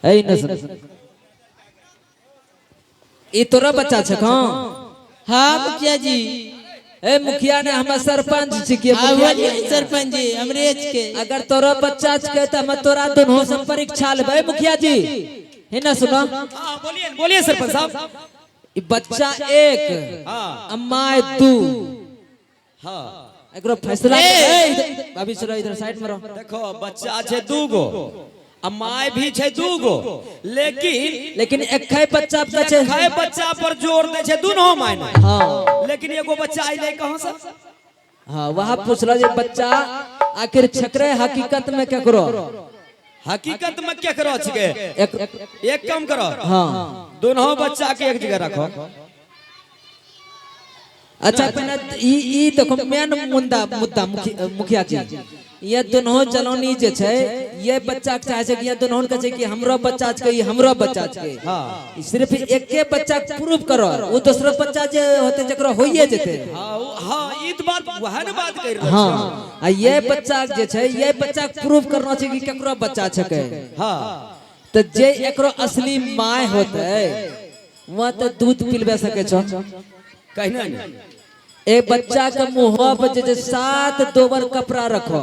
ऐ न सुन ई तोरा बच्चा छ हाँ हाँ मुखिया जी। ए मुखिया ने हम सरपंच छिके मुखिया जी सरपंच जी अमरेश के अगर तोरा बच्चा के त हम तोरा दोनों से परीक्षा लेबे मुखिया जी है ना सुनो। हां बोलिए बोलिए सरपंच साहब। ई बच्चा एक अम्मा दू हां एकरो फैसला अभी चलो इधर साइड में रहो। देखो बच्चा छे दूगो अम्माय भी छे दूगो लेकिन एकै बच्चा पे छे एकै बच्चा पर जोर दे छे दोनों मायने। हां लेकिन एगो बच्चा आइले कहां से। हां वहां पूछला जे बच्चा आखिर छकरे हकीकत में क्या करो हकीकत में क्या करो छके एक काम करो हां दोनों बच्चा के एक जगह रखो। अच्छा पहले ई देखो मेन मुद्दा मुखिया जी ये दोनों जलोनी जे छे ये बच्चा के चाहे छे कि ये दोनों के छे कि हमरो बच्चा छे कि हमरो बच्चा छे। हां सिर्फ एके बच्चा प्रूव करो वो दूसरा बच्चा जे होते जकरो होइए जेते। हां हां ई त बात वह न बात कर रहल। हां आ ये बच्चा जे छे ये बच्चा प्रूव करना छे कि केकरो बच्चा छके। हां तो जे एकरो असली माय होते वह तो दूध पिलबे सके छो कहना नहीं। ए बच्चा के मुंह पे जे 7 दोबर कपड़ा रखो।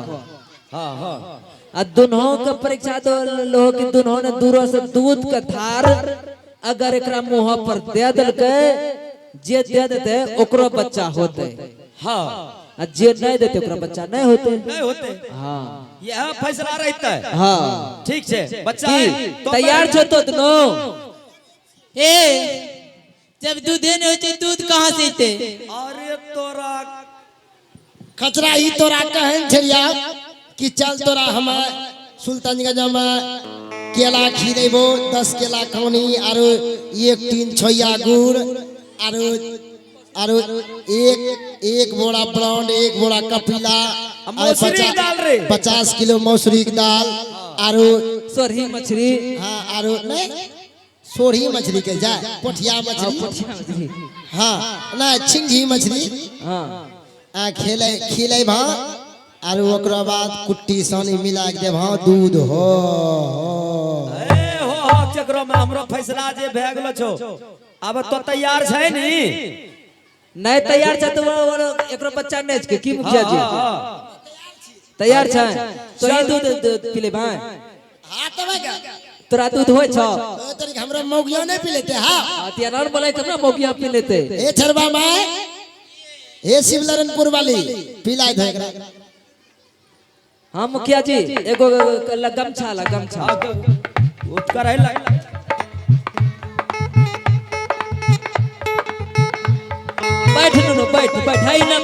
हां हां आ दोनों के परीक्षा दो लोग कि दोनों ने दूर से दूध के धार अगर एकरा मुंह पर दे देलके जे दे देते ओकरो बच्चा होते। हां आ जे नहीं देते ओकरा बच्चा नहीं होते। हां यह फैसला रहता है। हां ठीक छे बच्चा तो तैयार छो तो दोनों ए जब दूध नहीं होते दूध कहाँ से थे। अरे तोरा कचरा ही तोरा कहन छलिया कि चल तोरा हम सुल्तानगंज में केला खिलेबो 10 केला खौनी आरो 1 टीन छोया गुड़ आरो एक बोरा ब्राउन 1 बोरा कपिला 50 किलो मौसरी की दाल आरो सोरही मछली। हाँ आरो नहीं सोरही मछली के जाए पोठिया मछली। हाँ ना छिंगी मछली। हाँ खिले भा आरो ओकरा बाद कुट्टी सानी मिला के देब। हाँ दूध हो चक्रो में हमरो फैसला जे भए गेलो छो अब तो तैयार छै नी नहीं तैयार छ तो एकरो बच्चा नहीं छै की मुखिया जी तैयार छै तो ये दूध पीले भाई। हाँ तब तोरा दूध होय छ तोरी हमरा मौगिया नहीं पी लेते। हाँ हथियार बोले तब ना मौगिया पी लेते। ए छरबा माय ए शिवलरनपुर वाली पिलाय दे एकरा। हां मुखिया जी एगो गमछा उपकर है ला बैठ नो बैठाई ना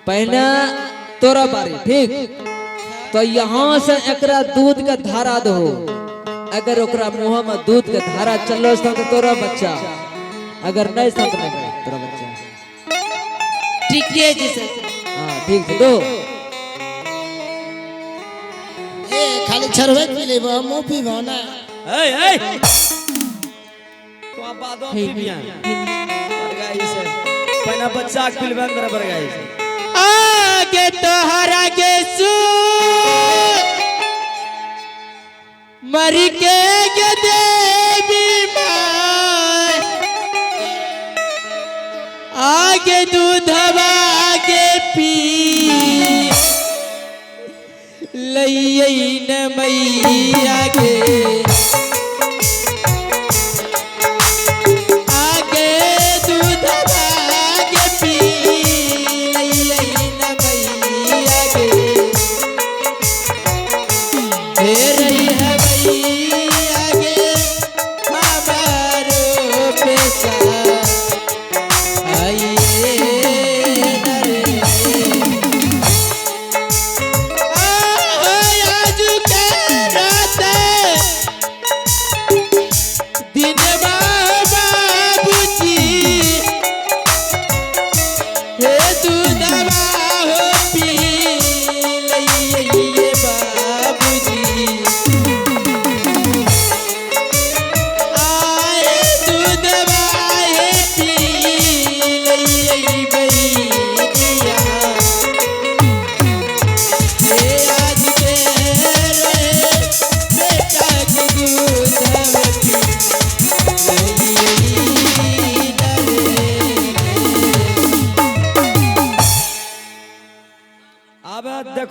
पहले तोरा बारी ठीक तो यहाँ से एकरा दूध का धारा दो अगर ओकरा मुंह में दूध का धारा चलो तो तोरा बच्चा अगर नहीं सब नहीं तोरा बच्चा ठीक है जी सर। हाँ ठीक है दो ए खाली छरवे पी लेबो मुंह पीबो ना। ए तो बादो पीबिया बरगाई से पहला बच्चा के पिलबे अंदर बरगाई से आगे तोहरा के सू मर के देवी मां आगे दूधवा आगे पी लई न मैया के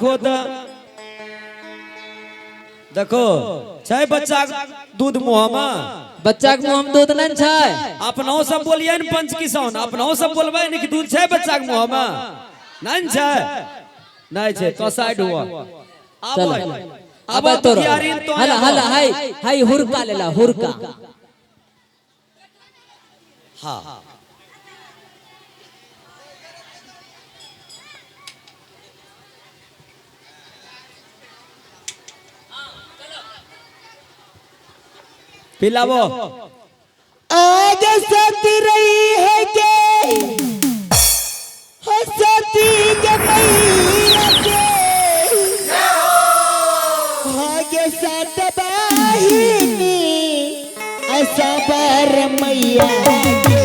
देखो तो देखो छै बच्चा दूध मुँह में बच्चा के मुंह में दूध नहीं छै। अपनों सब बोलिए न पंच किसान अपनों सब बोलबे न कि दूध छै बच्चा के मुँह में नहीं छै नहीं छै तो साइड हुआ चल अब तो हला हला हाय हुरका लेला हुरका। हाँ पिलावो आज सत रही है के हसती जमैया के आगे साथ बाहिनी ऐसा बर मैया के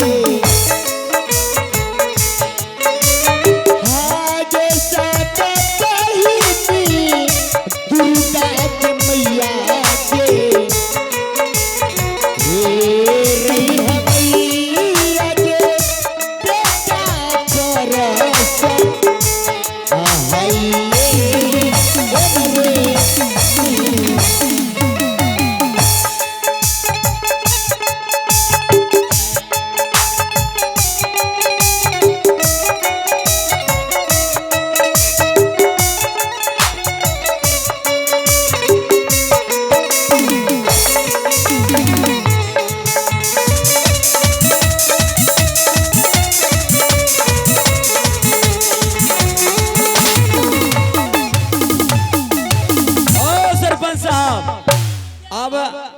आगे साथ बाहिनी दुर्गा के मैया के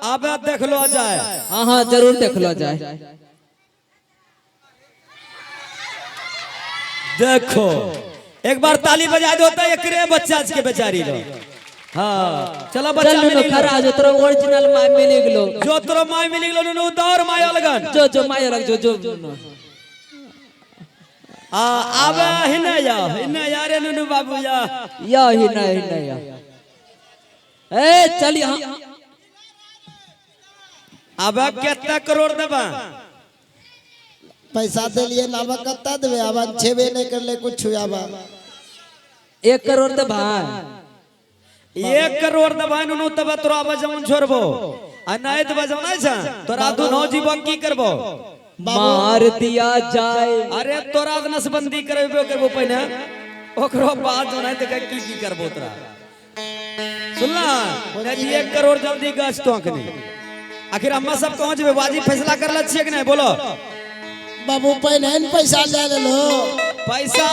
अब देख लो जाए। हाँ हाँ जरूर देख लो जाए। देखो एक बार ताली बजा दो तो एकरे बच्चा के बेचारी लो। हाँ चलो बच्चा चल नो खरा जो तोरो ओरिजिनल माय मिल गेलो जो तोरो माय मिल गेलो नु दौर माय अलगन जो माय अलग जो अब हिने यार नु बाबू या ही नहीं या ए चली हां अब कितना करोड़ देबा पैसा दे लिए नाम कत्ता देबे अब छेबे नहीं करले कुछ अब 1 करोड़ दे भाई 1 करोड़ देबा नु तब तोरा बजवन छोड़बो आ नहीं देबा जौना छ तोरा दुनो जीवन की करबो मार दिया जाए। अरे तोरा नसबंदी करबो पहिने ओकरो बाद जो नहीं त की करबो तोरा सुनला 1 करोड़ जल्दी गछ तो अखनी आखिर अम्मा सब कहां जेबे बाजी फैसला करला छिए कि नहीं बोलो बाबू पहिने पैसा ले लो पैसा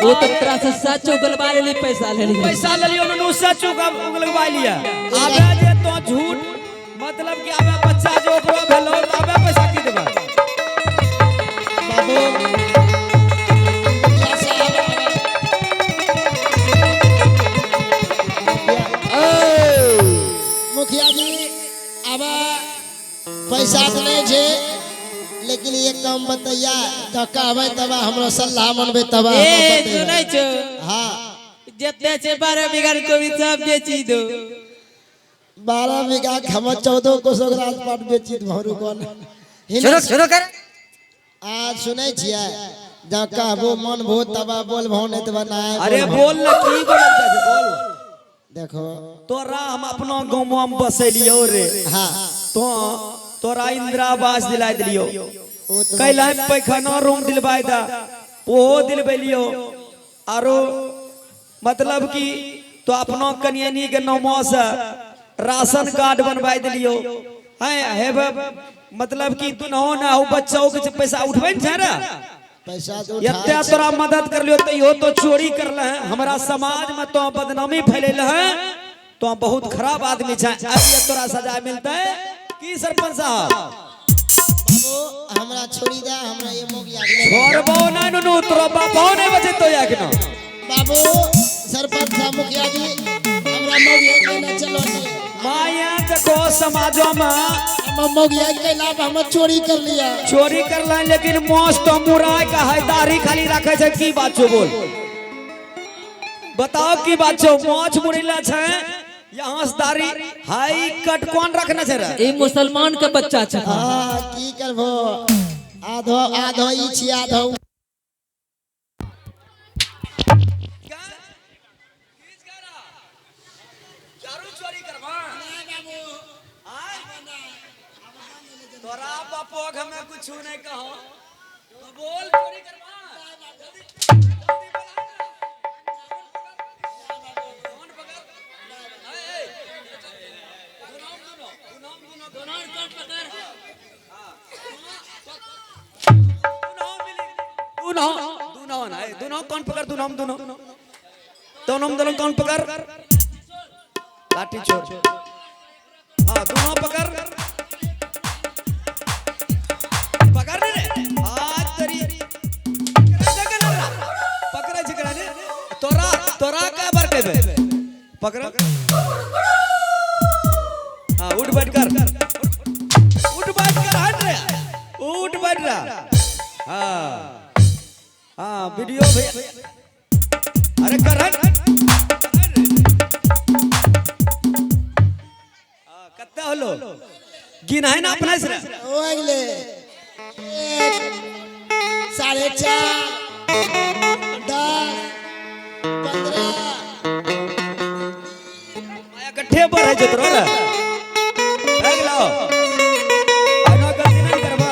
वो तो तोरा से सचो गलबा ले पैसा ले लियो पैसा ले लियो नु सचो का गलबा लिया आबे जे तो झूठ मतलब कि आबे बच्चा जो ओकरो भेलो आबे पैसा की देबा बाबू मुखिया जी अब पैसा तो नहीं छे लेकिन ये काम बतैया तो कहबे तब हमरो सलाह मनबे तब ए सुनै छो हां जितने छे 12 बीघा को भी सब बेची दो 12 बीघा हम 14 को सोगराज पाट बेची भरू कोन शुरू कर आज सुनै छियै ज कहबो मन भो तब बोल भौ नहीं तब ना अरे बोल न की बोलल जा बोल देखो तोरा हम अपना गांव में बसैलियो रे हां तो तोरा इंदिरा आवास दिला दिलियो कैला पैखाना रूम दिलवाई दा ओहो दिलबेलियो आरो मतलब कि तो अपना कनियनी के नामो से राशन कार्ड बनवाई दिलियो है मतलब कि दुनो ना हो बच्चों के पैसा उठबै न रे पैसा तो यत्ते तोरा मदद कर लियो तो तो चोरी करले है हमरा समाज में तो बदनामी फैलेले है तो बहुत खराब आदमी छै अब ये तोरा सजा मिलते की सरपंच साहब बाबू हमरा छोड़ी दे हमरा ये मोगिया छोड़बो ना नु तोरा बापो नहीं बचे तो या के बाबू सरपंच साहब मुखिया जी हमरा मोगिया लेना चलो माया देखो समाजों में हम मोगिया के लाभ हम चोरी कर लिया चोरी करले लेकिन मोस तो मुराय का है दाढ़ी खाली रखे छै की बात छो बोल बताओ की बात छो मोछ मुड़िला छै यहाँ से दाढ़ी हाई कट कौन रखना छै रे ए मुसलमान के बच्चा छ हां की करबो आधो आधो ई छी आधो तोरा बापोग हमें कुछ नहीं कहो तो बोल चोरी करवा जल्दी कौन पकड़ ए दोनों कौन पकड़ दोनों ना दोनों कौन पकड़ दोनों कौन पकड़ लाठी छोड़ हाँ दोनों पकड़ पकड़ रे आज तेरी पकड़ा झगड़ा ने तोरा का बार कहबे पकड़ हाँ उठ बैठ कर हट रे उठ बैठ रहा हाँ वीडियो अरे कर हट कत्ता होलो गिन है ना अपना से ओ अगले 4.5 10 15 माया कट्ठे पर है जतरो रे रख लो आनो गलती नहीं करबा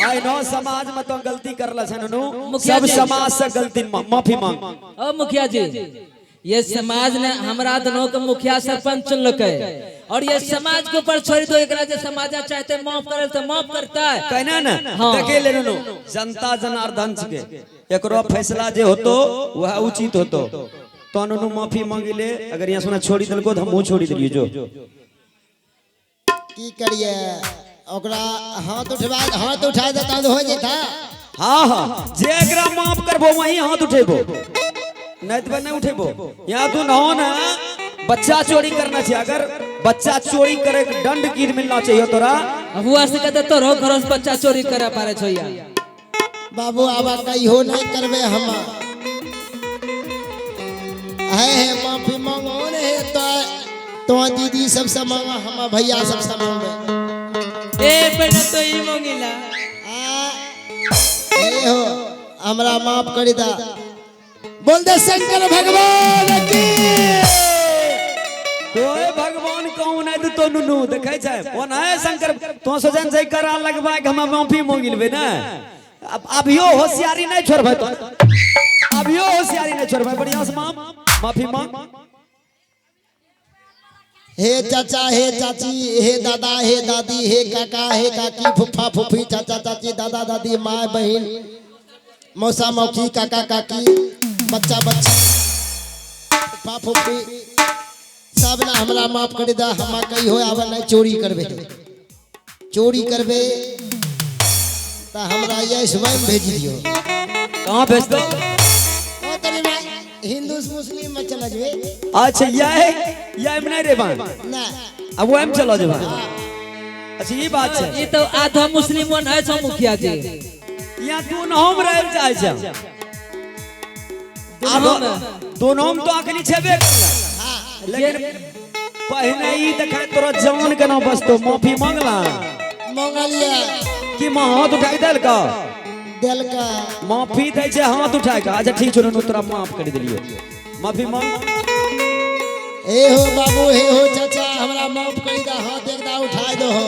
आई नो समाज में तो गलती करला छनु सब समाज से गलती माफी मांग ओ मुखिया जी ये समाज ने हमरा दोनों के मुखिया सरपंच चुनलकै और ये समाज के ऊपर छोड़ दो एकरा जे समाज चाहते माफ करे तो माफ करता है कहना ना देखे ले नु जनता जनार्दन के एकरो फैसला जे होतो वह उचित होतो तो नु माफी मांगिले अगर यहां सुना छोड़ी दलको तो हम छोड़ी दिलियो जो की करिए ओकरा हाथ उठा देता तो हो जेता हां हां जे एकरा माफ करबो वही हाथ उठेबो नहीं तो नहीं उठेबो यहां तू न हो ना बच्चा चोरी करना चाहिए अगर बच्चा चोरी करे दंड की मिलना चाहिए तोरा हुआ से कहते तो रो घर से बच्चा चोरी करे पारे छोया बाबू आबा कहियो नहीं करबे हम है माफी मांगो ने तो दीदी सबसे मांगा हम भैया सबसे मांगे ए बेटा तो ही मांगिला ए हो हमरा माफ कर दा बोल दे शंकर भगवान की कोई भगवान कौन है तो नुनु देखे छै कोन है शंकर तो सजन से करा लगबा के हम माफी मांगि लेबे ना अब अभियो होशियारी नहीं छोड़बै तो अभियो होशियारी नहीं छोड़बै बढ़िया से माफी मांग हे चाचा हे चाची हे दादा हे दादी हे काका हे काकी फुफा फुफी चाचा चाची दादा दादी माँ बहन मौसा मौसी काका काकी बच्चा बच्ची फुफा फुफी सब ना हमरा माफ कर दा हम कही हो आब नहीं चोरी करबे ता हमरा ये स्वयं भेज दियो कहां भेज दो ओ तनी में हिंदू मुस्लिम में चला जबे अच्छा ये में नहीं रे बान ना अब वो हम चलो जबा अच्छा ये बात है ये तो आधा मुस्लिम वन है सो मुखिया जी यहाँ तू हम रह जाए छ दोनों हम तो आखिरी छबे करला लेकिन पहले ही देखा तोरा जवान के ना बस तो माफी मांगला मंगलिया कि मां हाथ उठाई देल का माफी दे छे हाथ उठाए का अच्छा ठीक छोनु तोरा माफ कर देलियो माफी मांग ए हो बाबू हे हो चाचा हमरा माफ कर दा हाथ एकदा उठाए दो हो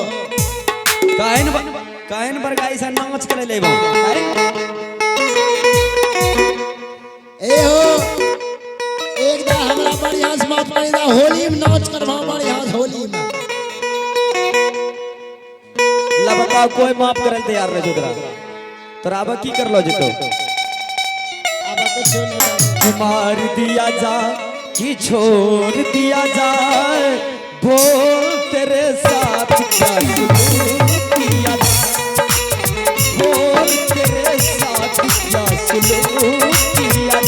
काहन बरगाई से नाच करे लेबो ए हो एकदा हमरा बढ़िया से माफ कर दा होली में नाच करवा बढ़िया से होली में लबका कोई माफ करे तैयार नहीं जोतरा तोरा अब की करलो जतो अब कुछ नहीं मार दिया जा कि छोड़ दिया जाए बोल तेरे साथ क्या सलूक किया बोल तेरे साथ क्या सलूक किया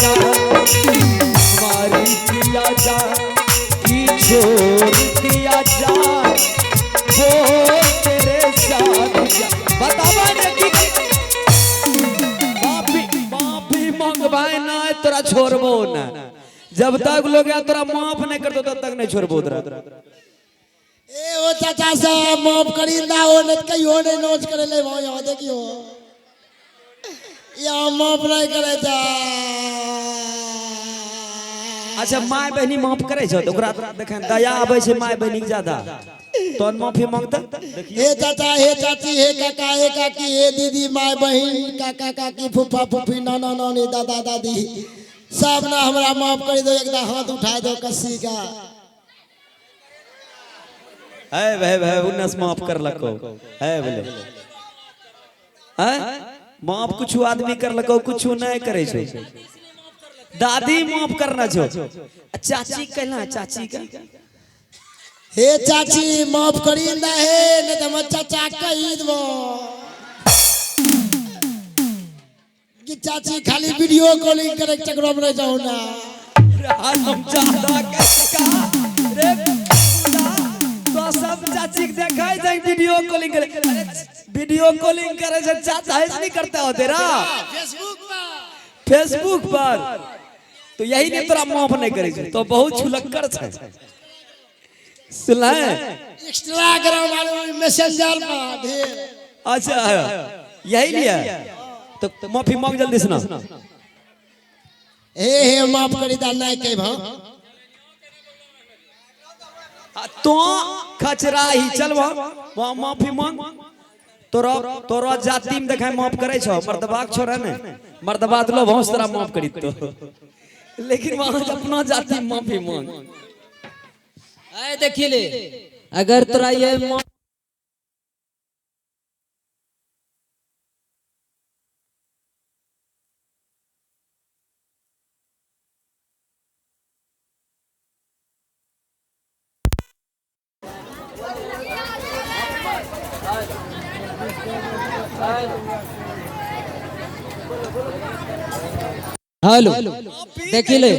मार दिया जा कि छोड़ दिया जाए बोल तेरे साथ क्या बतावा कि माफी मांगबाई ना तोरा छोड़बो ना जब तक लोग या तोरा माफ नहीं करतो तब तक नहीं छोड़बो तोरा ए ओ चाचा साहब माफ करी ना हो न कहियो नहीं नोच करे ले भाई यहां देखियो या माफ नहीं करे जा अच्छा माय बहनी माफ करे छो तो ओकरा देखे दया आवे छे माय बहनी के ज्यादा तोन माफी मांगता देखिए हे चाचा हे चाची हे काका हे काकी हे दीदी माय बहन काका काकी फूफा फूफी नाना नानी दादा दादी सब ना हमरा माफ कर दो एकदा हाथ उठा दो कसी का है भाई उन्नस माफ कर लको है बोले है माफ कुछ आदमी कर लको कुछ नहीं करे छो दादी माफ करना छो चाची कहला चाची का हे चाची माफ करी ना हे ने त हम चाचा कही दबो कि चाची खाली वीडियो कॉलिंग करे के चक्कर में रह जाओ ना हम ज्यादा का रे तो सब चाची के देखाई जाए वीडियो कॉलिंग करे अरे वीडियो कॉलिंग करे से चाचा है नहीं करता हो तेरा फेसबुक पर तो यही ने तोरा माफ नहीं करे छे तो बहुत छुलक्कर छे सुना इंस्टाग्राम वाले मैसेंजर पर ढेर अच्छा यही लिया तो माफी मांग जल्दी सुना हे माफ करी दा नहीं कह भा तो खचरा ही चल वहां माफी मांग तोरा तोरा जाति में देखाय माफ करे छो मर्दबा के छोरा ने मर्दबा तो भौंस तोरा माफ करी तो लेकिन वहां अपना जाति में माफी मांग आए देखी ले अगर तोरा ये हेलो देखी ले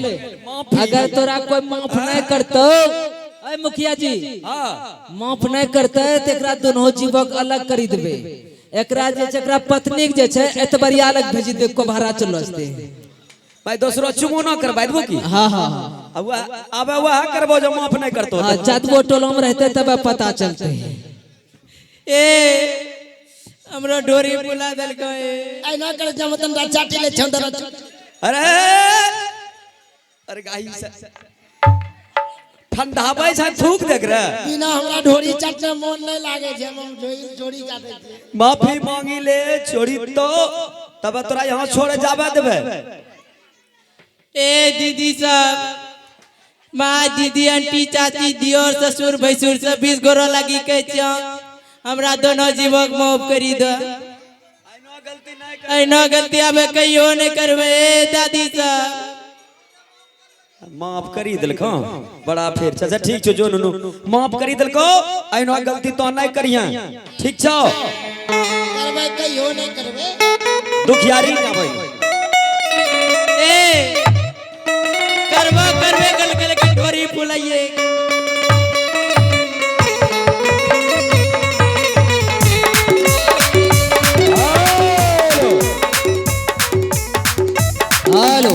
अगर तोरा कोई माफ नहीं करतो अय मुखिया जी माफ नहीं करते तो एकरा दोनों जीवक अलग करी देबे एकरा जे छै एकरा पत्नी के जे छै एतबरिया अलग भेजी दे को भाड़ा चलो असते भाई दूसरो चुमो ना करबा देबो की हां हां अब अबे वह करबो जो माफ नहीं करतो हां जादबो टोलो में रहते तब पता चलते ए हमरो डोरी बुला दल गए आई ना कर जमतन चाटी ले छंदर अरे अरे गाई ठंडाबै छै थूक देख रे बिना हमरा ढोरी चाटने मन नहीं लागे छै हम ढोरी चाटे छी माफी मांगी ले छोड़ी तो तब तोरा यहाँ छोड़े जाबे देबे ए दीदी सब माँ दीदी आंटी चाची दियोर ससुर भैसुर सब 20 गोरो लगी के छ हमरा दोनों जीवक माफ करी दो ऐ न गलती आबे कहियो नहीं करबे ए दादी सब माफ करी दिलको बड़ा फेर अच्छा ठीक छो जो नुनु माफ करी दिलको ऐनो गलती तो नहीं करिया ठीक छो करबे कहियो नहीं करबे दुखियारी ना भाई ए करबा करबे गल गल के ढोरी फुलाइए हेलो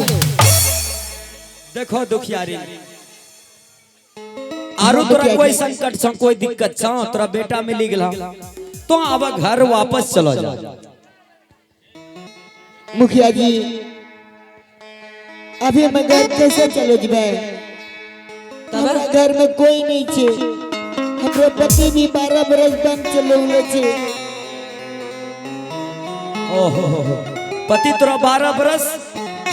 देखो दुखियारी आरो तोरा कोई संकट छ कोई दिक्कत छ तोरा बेटा मिली गेला तो अब घर वापस चलो जा मुखिया जी अभी हम घर कैसे चलो जबे हमारा घर में कोई नहीं छे हमरो पति भी 12 बरस बन चलो छे ओहो पति तोरा 12 बरस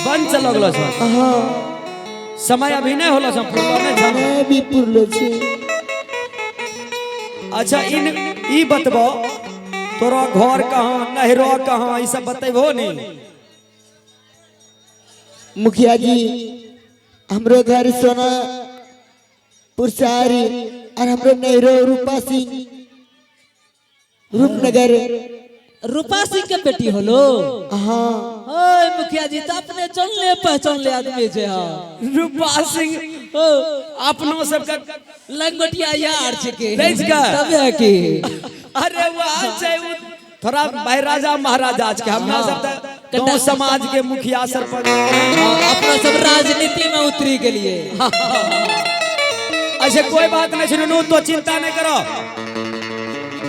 बन चलो गेलो छ हां समय अभी नहीं होला छ पुरलो में जाने मैं भी पुरलो छे अच्छा इन ई बतबो तोरा घर कहां नहरो कहां ई सब बतेबो नहीं मुखिया जी हमरो घर सोना पुरसारी और हमरो नेहरू रूपा सिंह रूपनगर रूपा सिंह के बेटी होलो हाँ ओए मुखिया जी तो अपने चलने पहचान ले आदमी जे हां रूपा सिंह ओ अपनो सबका लंगोटिया यार छे के नहीं का? तब है कि अरे वह छै थोड़ा भाई राजा महाराजा के हमरा सब त गांव समाज के मुखिया सरपंच अपना सब राजनीति में उतरी के लिए अच्छा कोई बात नहीं सुनो तो चिंता नहीं करो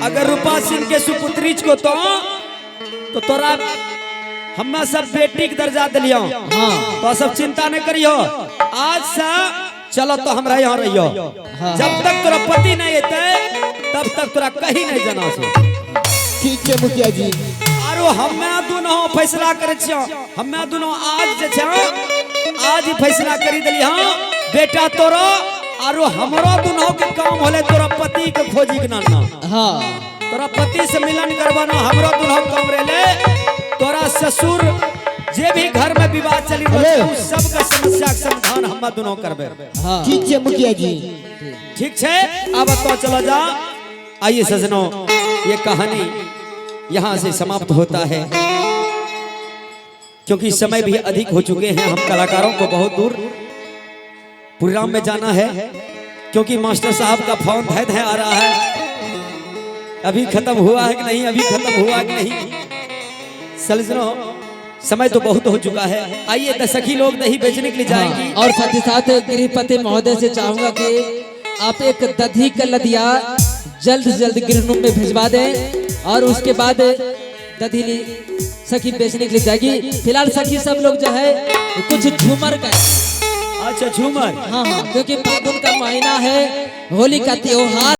अगर रूपा सिंह के सुपुत्री को तो तोरा हमें सब बेटी के दर्जा दिलियो हाँ तो सब चिंता नहीं करियो आज से चलो तो हमरा यहाँ रहियो। जब तक तोरा पति नहीं अते तब तक तोरा कहीं नहीं जाना से। ठीक है मुखिया जी। आरो हमे दोनों फैसला करे छियो। हमे दोनों आज जे छै आज ही फैसला करी देली। हां बेटा तोरो आरो हमरो दोनों के काम होले तोरा पति के खोजी के नाना। हाँ तोरा पति से मिलन करवाना हमरो दोनों काम रेले। तोरा ससुर जे भी घर में विवाद चली रहल सब का समस्या के समाधान हम दोनों करबे। हाँ ठीक है मुखिया जी। ठीक है अब तो चलो जा। आइए सजनों ये कहानी यहाँ से समाप्त होता है क्योंकि समय भी अधिक हो चुके हैं। हम कलाकारों को बहुत दूर प्रोग्राम में जाना है क्योंकि मास्टर साहब का फोन धय धय आ रहा है। अभी खत्म हुआ है कि नहीं, अभी खत्म हुआ कि नहीं। सजनों समय तो बहुत हो चुका है। आइए दशकी लोग दही बेचने के लिए जाएंगी। और साथ ही साथ गृहपति महोदय से चाहूंगा कि आप एक दधी का लदिया जल्द से जल्द गृहणों में भिजवा दें और उसके बाद दधी सखी बेचने के लिए जाएगी। फिलहाल सखी सब लोग जो है कुछ झूमर का। अच्छा झूमर। हाँ हाँ क्योंकि फागुन का महीना है, होली का त्योहार।